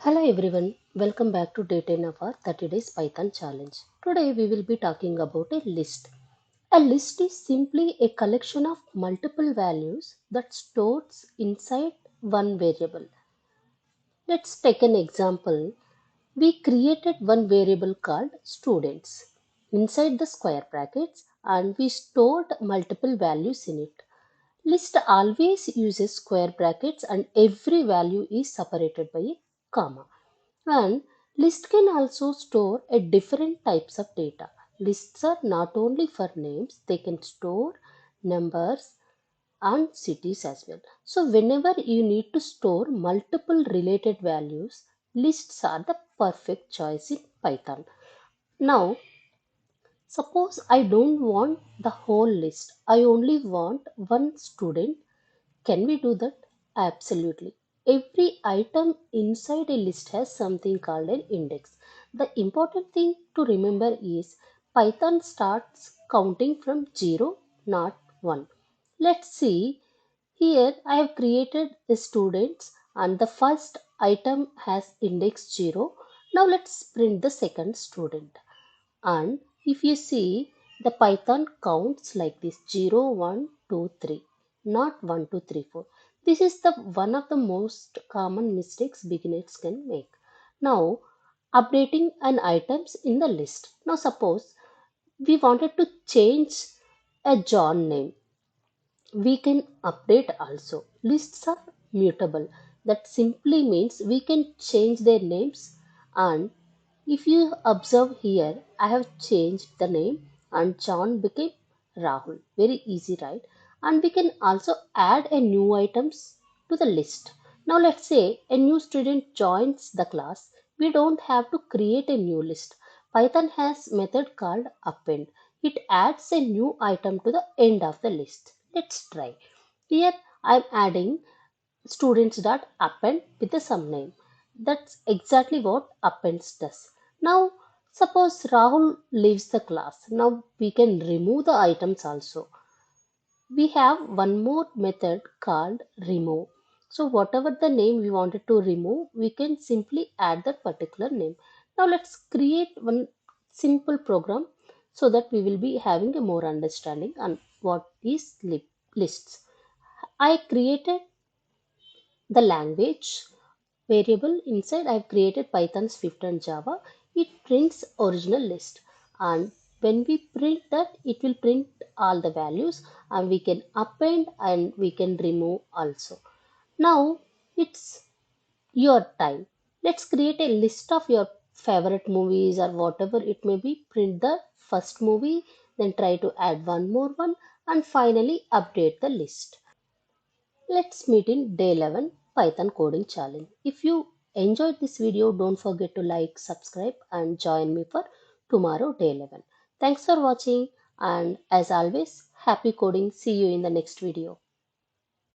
Hello everyone, welcome back to day 10 of our 30 days Python challenge. Today we will be talking about a list. A list is simply a collection of multiple values that stores inside one variable. Let's take an example. We created one variable called students inside the square brackets and we stored multiple values in it. List always uses square brackets and every value is separated by a comma. And list can also store a different types of data. Lists are not only for names, they can store numbers and cities as well. So whenever you need to store multiple related values, lists are the perfect choice in Python. Now, suppose I don't want the whole list. I only want one student. Can we do that? Absolutely. Every item inside a list has something called an index. The important thing to remember is Python starts counting from 0, not 1. Let's see. Here I have created a students and the first item has index 0. Now let's print the second student. And if you see, the Python counts like this 0, 1, 2, 3, not 1, 2, 3, 4. This is the one of the most common mistakes beginners can make. Now, updating an items in the list. Now, suppose we wanted to change a John name. We can update also. Lists are mutable. That simply means we can change their names, and if you observe here, I have changed the name and John became Rahul. Very easy, right? And we can also add a new items to the list. Now let's say a new student joins the class. We don't have to create a new list. Python has method called append. It adds a new item to the end of the list. Let's try. Here I'm adding students.append with the some name. That's exactly what appends does. Now, suppose Rahul leaves the class. Now we can remove the items also. We have one more method called remove. So whatever the name we wanted to remove, we can simply add that particular name. Now let's create one simple program so that we will be having a more understanding on what is lists. I created the language variable inside. I've created Python, Swift and Java. It prints original list, and when we print that, it will print all the values, and we can append and we can remove also. Now it's your time. Let's create a list of your favorite movies or whatever it may be. Print the first movie, then try to add one more one, and finally update the list. Let's meet in day 11 Python coding challenge. If you enjoyed this video, don't forget to like, subscribe and join me for tomorrow day 11. Thanks for watching, and as always, happy coding. See you in the next video.